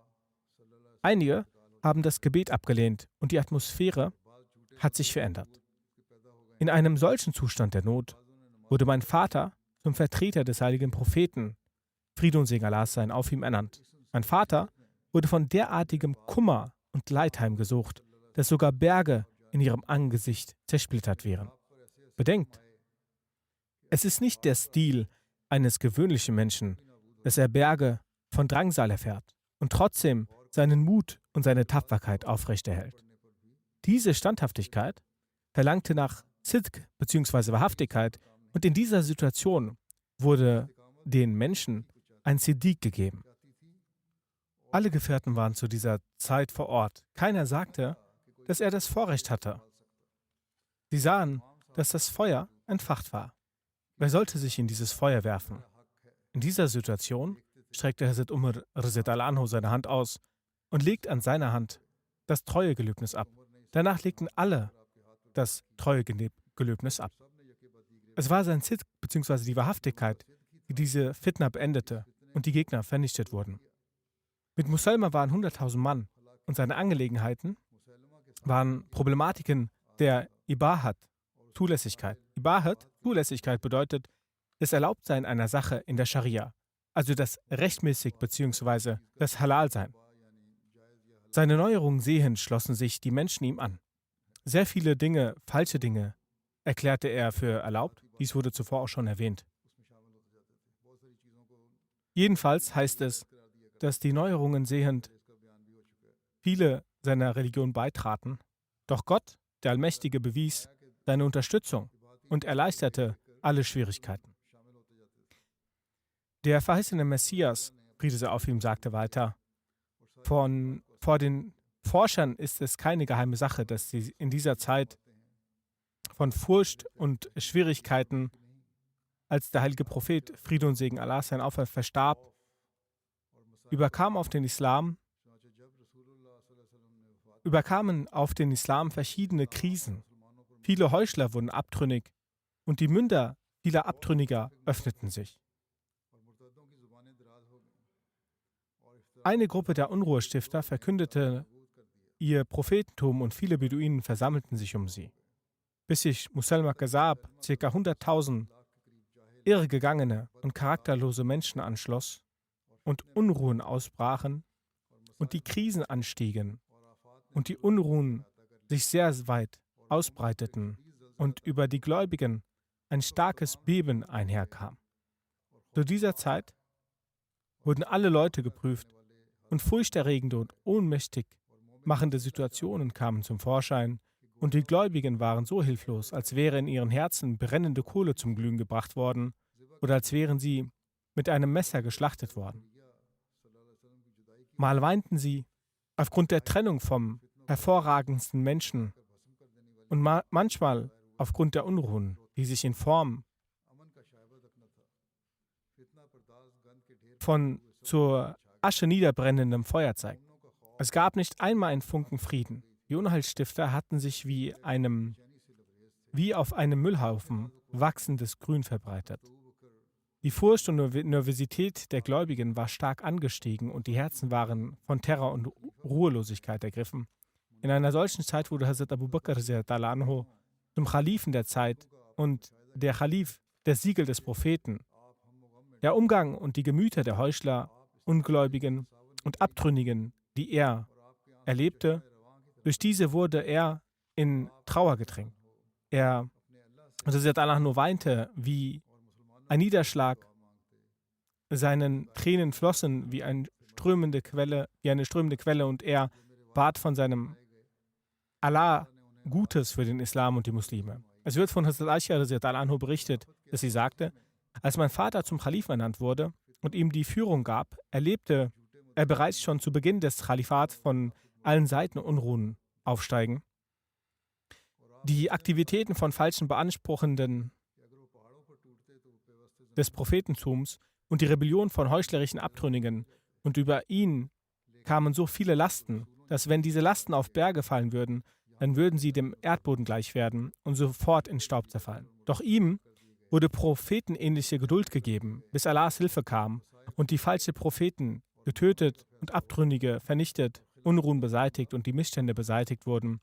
Einige haben das Gebet abgelehnt und die Atmosphäre hat sich verändert. In einem solchen Zustand der Not wurde mein Vater zum Vertreter des heiligen Propheten, Friede und Segen Allah sein auf ihm, ernannt. Mein Vater wurde von derartigem Kummer und Leid heimgesucht, dass sogar Berge in ihrem Angesicht zersplittert wären. Bedenkt, es ist nicht der Stil eines gewöhnlichen Menschen, dass er Berge von Drangsal erfährt und trotzdem seinen Mut und seine Tapferkeit aufrechterhält. Diese Standhaftigkeit verlangte nach Sidq bzw. Wahrhaftigkeit und in dieser Situation wurde den Menschen ein Siddiq gegeben. Alle Gefährten waren zu dieser Zeit vor Ort. Keiner sagte, dass er das Vorrecht hatte. Sie sahen, dass das Feuer entfacht war. Wer sollte sich in dieses Feuer werfen? In dieser Situation streckte Hazrat Umar radhiyallahu anhu seine Hand aus und legt an seiner Hand das Treuegelöbnis ab. Danach legten alle das Treuegelöbnis ab. Es war sein Sidq bzw. die Wahrhaftigkeit, die diese Fitna beendete und die Gegner vernichtet wurden. Mit Musalma waren 100.000 Mann und seine Angelegenheiten waren Problematiken der Ibahat, Zulässigkeit. Ibahat, Zulässigkeit bedeutet das Erlaubtsein einer Sache in der Scharia, also das rechtmäßig bzw. das Halal-Sein. Seine Neuerungen sehend schlossen sich die Menschen ihm an. Sehr viele Dinge, falsche Dinge, erklärte er für erlaubt. Dies wurde zuvor auch schon erwähnt. Jedenfalls heißt es, dass die Neuerungen sehend viele seiner Religion beitraten. Doch Gott, der Allmächtige, bewies seine Unterstützung und erleichterte alle Schwierigkeiten. Der verheißene Messias, Friede sei auf ihm, sagte weiter, vor den Forschern ist es keine geheime Sache, dass sie in dieser Zeit von Furcht und Schwierigkeiten, als der heilige Prophet, Friede und Segen Allah sein auf, verstarb, überkamen auf den Islam verschiedene Krisen. Viele Heuchler wurden abtrünnig und die Münder vieler Abtrünniger öffneten sich. Eine Gruppe der Unruhestifter verkündete ihr Prophetentum und viele Beduinen versammelten sich um sie. Bis sich Musalma Kazab ca. 100.000 irregegangene und charakterlose Menschen anschloss und Unruhen ausbrachen und die Krisen anstiegen und die Unruhen sich sehr weit ausbreiteten und über die Gläubigen ein starkes Beben einherkam. Zu dieser Zeit wurden alle Leute geprüft und furchterregende und ohnmächtig machende Situationen kamen zum Vorschein und die Gläubigen waren so hilflos, als wäre in ihren Herzen brennende Kohle zum Glühen gebracht worden oder als wären sie mit einem Messer geschlachtet worden. Mal weinten sie aufgrund der Trennung vom hervorragendsten Menschen und manchmal aufgrund der Unruhen, die sich in Form von zur Asche niederbrennendem Feuer zeigt. Es gab nicht einmal einen Funken Frieden. Die Unheilsstifter hatten sich wie auf einem Müllhaufen wachsendes Grün verbreitet. Die Furcht und Nervosität der Gläubigen war stark angestiegen und die Herzen waren von Terror und Ruhelosigkeit ergriffen. In einer solchen Zeit wurde Hazrat Abu Bakr anhu zum Khalifen der Zeit und der Khalif, das Siegel des Propheten. Der Umgang und die Gemüter der Heuchler, Ungläubigen und Abtrünnigen, die er erlebte, durch diese wurde er in Trauer gedrängt. Hazrat anhu weinte wie ein Niederschlag, seinen Tränen flossen wie eine strömende Quelle und er bat von seinem Allah Gutes für den Islam und die Muslime. Es wird von Hazrat Aisha anhu berichtet, dass sie sagte, als mein Vater zum Khalifen ernannt wurde und ihm die Führung gab, erlebte er bereits schon zu Beginn des Khalifats von allen Seiten Unruhen aufsteigen. Die Aktivitäten von falschen Beanspruchenden des Prophetentums und die Rebellion von heuchlerischen Abtrünnigen, und über ihn kamen so viele Lasten, dass wenn diese Lasten auf Berge fallen würden, dann würden sie dem Erdboden gleich werden und sofort in Staub zerfallen. Doch ihm wurde prophetenähnliche Geduld gegeben, bis Allahs Hilfe kam und die falschen Propheten getötet und Abtrünnige vernichtet, Unruhen beseitigt und die Missstände beseitigt wurden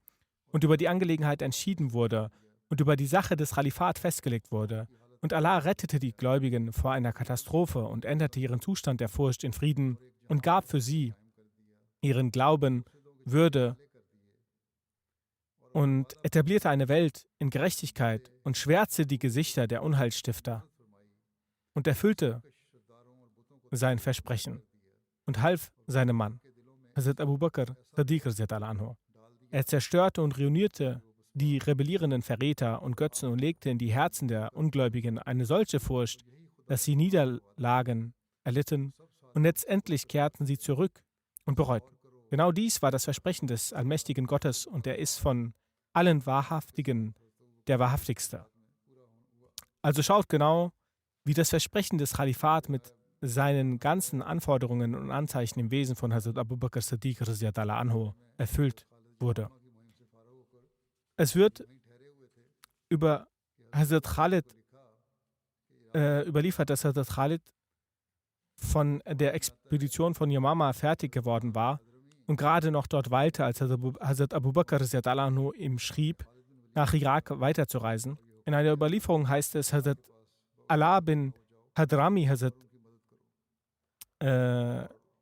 und über die Angelegenheit entschieden wurde und über die Sache des Khalifat festgelegt wurde. Und Allah rettete die Gläubigen vor einer Katastrophe und änderte ihren Zustand der Furcht in Frieden und gab für sie ihren Glauben, Würde und etablierte eine Welt in Gerechtigkeit und schwärzte die Gesichter der Unheilstifter und erfüllte sein Versprechen und half seinem Mann, Hazrat Abu Bakr Siddiq anhu. Er zerstörte und ruinierte die rebellierenden Verräter und Götzen und legte in die Herzen der Ungläubigen eine solche Furcht, dass sie Niederlagen erlitten und letztendlich kehrten sie zurück und bereuten. Genau dies war das Versprechen des allmächtigen Gottes und er ist von allen Wahrhaftigen der Wahrhaftigste. Also schaut genau, wie das Versprechen des Khalifat mit seinen ganzen Anforderungen und Anzeichen im Wesen von Hazrat Abu Bakr Siddiq anhu erfüllt wurde. Es wird über Hazrat Khalid überliefert, dass Hazrat Khalid von der Expedition von Yamama fertig geworden war und gerade noch dort weilte, als Hazrat Abu Bakr anhu ihm schrieb, nach Irak weiterzureisen. In einer Überlieferung heißt es, Hazrat Ala bin Hadrami Hazrat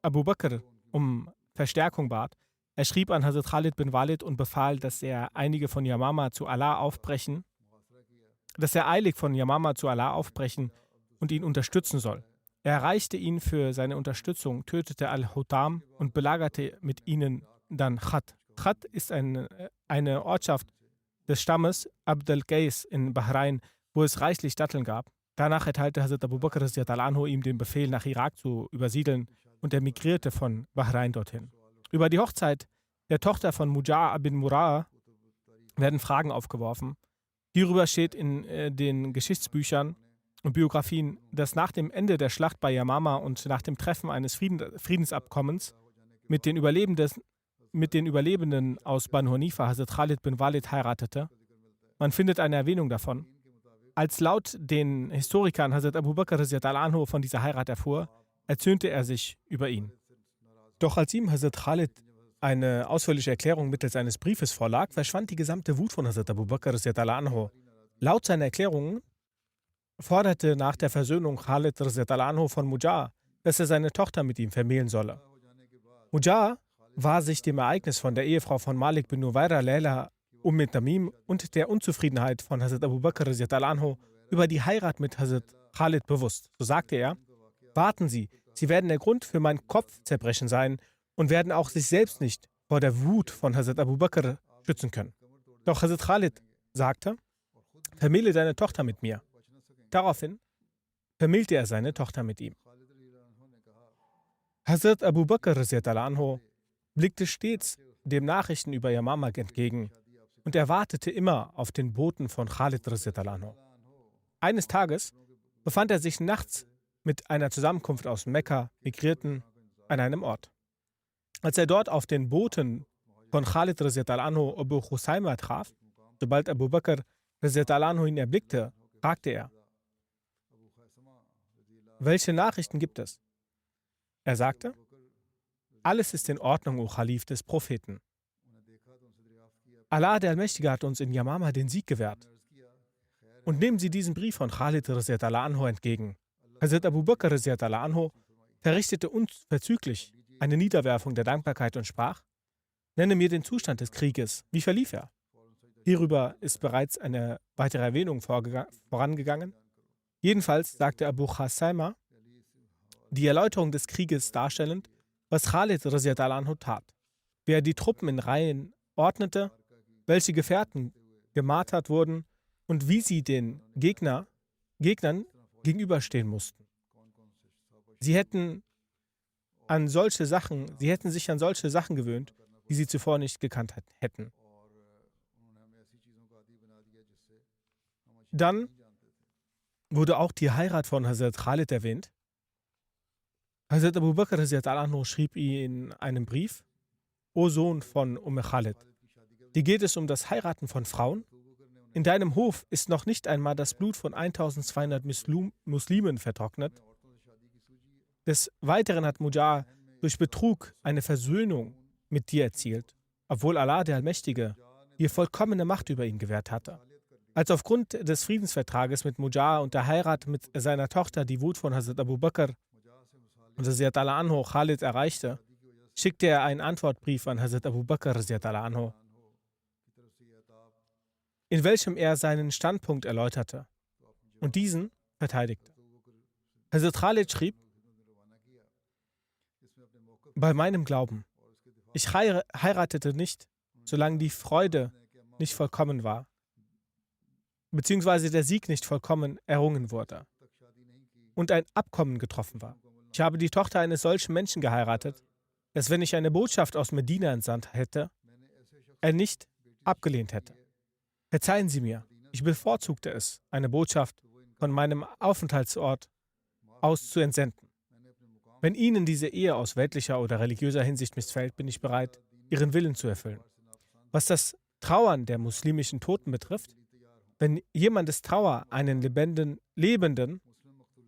Abu Bakr um Verstärkung bat. Er schrieb an Hazrat Khalid bin Walid und befahl, dass er einige von Yamama zu Allah aufbrechen, dass er eilig von Yamama zu Allah aufbrechen und ihn unterstützen soll. Er erreichte ihn für seine Unterstützung, tötete Al-Hutam und belagerte mit ihnen dann Khat. Khat ist eine Ortschaft des Stammes Abd al-Qais in Bahrain, wo es reichlich Datteln gab. Danach erteilte Hazrat Abu Bakr anhu ihm den Befehl, nach Irak zu übersiedeln und er migrierte von Bahrain dorthin. Über die Hochzeit der Tochter von Muja' bin Murah werden Fragen aufgeworfen. Hierüber steht in den Geschichtsbüchern und Biografien, dass nach dem Ende der Schlacht bei Yamama und nach dem Treffen eines Friedensabkommens mit den Überlebenden aus Banu Hanifa Hazrat Khalid bin Walid heiratete. Man findet eine Erwähnung davon. Als laut den Historikern Hazrat Abu Bakr anhu von dieser Heirat erfuhr, erzürnte er sich über ihn. Doch als ihm Hazrat Khalid eine ausführliche Erklärung mittels eines Briefes vorlag, verschwand die gesamte Wut von Hazrat Abu Bakr anhu. Laut seiner Erklärungen forderte nach der Versöhnung Khalid anhu von Muja', dass er seine Tochter mit ihm vermählen solle. Muja' war sich dem Ereignis von der Ehefrau von Malik bin Nuwayra Layla Tamim und der Unzufriedenheit von Hazrat Abu Bakr anhu über die Heirat mit Hazrat Khalid bewusst. So sagte er: Warten Sie, Sie werden der Grund für mein Kopfzerbrechen sein und werden auch sich selbst nicht vor der Wut von Hazrat Abu Bakr schützen können. Doch Hazrat Khalid sagte: Vermähle deine Tochter mit mir. Daraufhin vermählte er seine Tochter mit ihm. Hazrat Abu Bakr anhu blickte stets dem Nachrichten über Yamama entgegen und er wartete immer auf den Boten von Khalid anhu. Eines Tages befand er sich nachts mit einer Zusammenkunft aus Mekka Migrierten an einem Ort. Als er dort auf den Boten von Khalid anhu Abu Husayma traf, sobald Abu Bakr anhu ihn erblickte, fragte er: Welche Nachrichten gibt es? Er sagte: Alles ist in Ordnung, o Khalif des Propheten. Allah, der Allmächtige, hat uns in Yamama den Sieg gewährt. Und nehmen Sie diesen Brief von Khalid Radhiyallahu anhu entgegen. Hazrat Abu Bakr Radhiyallahu anhu verrichtete unverzüglich eine Niederwerfung der Dankbarkeit und sprach: Nenne mir den Zustand des Krieges. Wie verlief er? Hierüber ist bereits eine weitere Erwähnung vorangegangen. Jedenfalls sagte Abu Khasaima, die Erläuterung des Krieges darstellend, was Khalid Radhiyallahu anhu tat. Wie er die Truppen in Reihen ordnete, welche Gefährten gemartert wurden und wie sie den Gegnern gegenüberstehen mussten. Sie hätten sich an solche Sachen gewöhnt, die sie zuvor nicht gekannt hätten. Dann wurde auch die Heirat von Hazrat Khalid erwähnt. Hazrat Abu Bakr anhu schrieb in einem Brief: O Sohn von Khalid, dir geht es um das Heiraten von Frauen? In deinem Hof ist noch nicht einmal das Blut von 1200 Muslimen vertrocknet. Des Weiteren hat Mujar durch Betrug eine Versöhnung mit dir erzielt, obwohl Allah, der Allmächtige, dir vollkommene Macht über ihn gewährt hatte. Als aufgrund des Friedensvertrages mit Mujar und der Heirat mit seiner Tochter die Wut von Hazrat Abu Bakr und Radhiyallahu anhu Khalid erreichte, schickte er einen Antwortbrief an Hazrat Abu Bakr Radhiyallahu anhu, in welchem er seinen Standpunkt erläuterte und diesen verteidigte. Hazrat Khalid schrieb: Bei meinem Glauben, ich heiratete nicht, solange die Freude nicht vollkommen war, beziehungsweise der Sieg nicht vollkommen errungen wurde und ein Abkommen getroffen war. Ich habe die Tochter eines solchen Menschen geheiratet, dass, wenn ich eine Botschaft aus Medina entsandt hätte, er nicht abgelehnt hätte. Verzeihen Sie mir, ich bevorzugte es, eine Botschaft von meinem Aufenthaltsort aus zu entsenden. Wenn Ihnen diese Ehe aus weltlicher oder religiöser Hinsicht missfällt, bin ich bereit, Ihren Willen zu erfüllen. Was das Trauern der muslimischen Toten betrifft, wenn jemandes Trauer einen Lebenden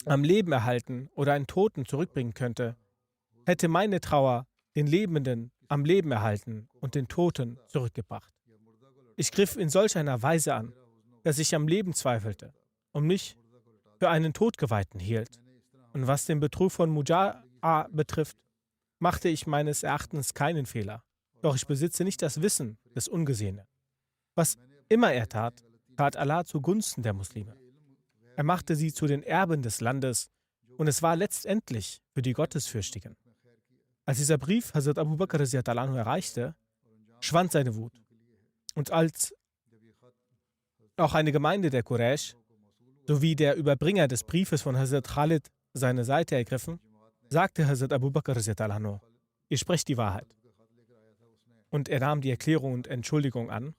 am Leben erhalten oder einen Toten zurückbringen könnte, hätte meine Trauer den Lebenden am Leben erhalten und den Toten zurückgebracht. Ich griff in solch einer Weise an, dass ich am Leben zweifelte und mich für einen Todgeweihten hielt. Und was den Betrug von Mujar betrifft, machte ich meines Erachtens keinen Fehler. Doch ich besitze nicht das Wissen des Ungesehenen. Was immer er tat, tat Allah zugunsten der Muslime. Er machte sie zu den Erben des Landes und es war letztendlich für die Gottesfürchtigen. Als dieser Brief Hazrat Abu Bakr radhiyallahu anhu erreichte, schwand seine Wut. Und als auch eine Gemeinde der Quraysh sowie der Überbringer des Briefes von Hazrat Khalid seine Seite ergriffen, sagte Hazrat Abu Bakr radhiyallahu anhu: Ihr sprecht die Wahrheit. Und er nahm die Erklärung und Entschuldigung an.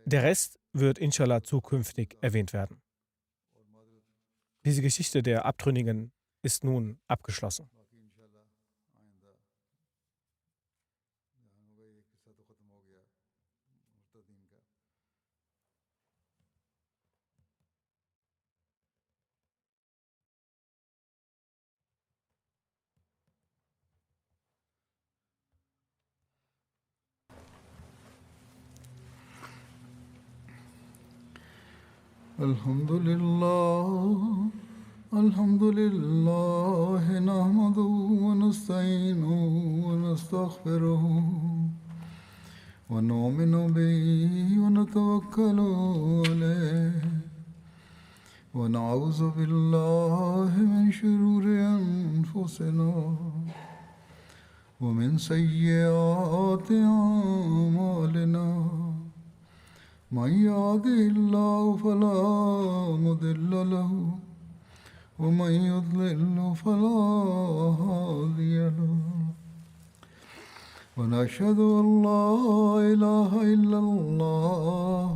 Der Rest wird inshallah zukünftig erwähnt werden. Diese Geschichte der Abtrünnigen ist nun abgeschlossen. الحمد لله نحمده ونستعينه ونستغفره ونؤمن به ونتوكل عليه ونعوذ بالله من شرور أنفسنا ومن سيئات أعمالنا من يهده الله فلا مضل له ومن يضلل فلا هادي له ونشهد أن لا إله إلا الله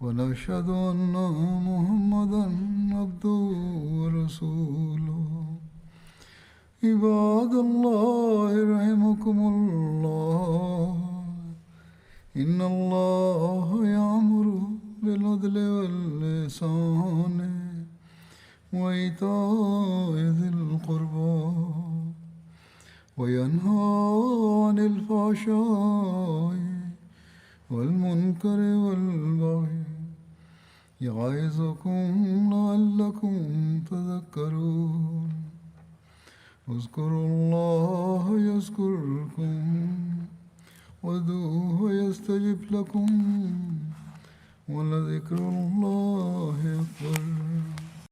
ونشهد أن محمدا عبده ورسوله عباد الله رحمكم الله إن الله يأمر بالعدل والإحسان وإيتاء ذي الفحشاء والمنكر والبغي يعظكم لعلكم تذكرون اذكروا الله يذكركم وادعوه يستجب لكم ولذكر الله أكبر.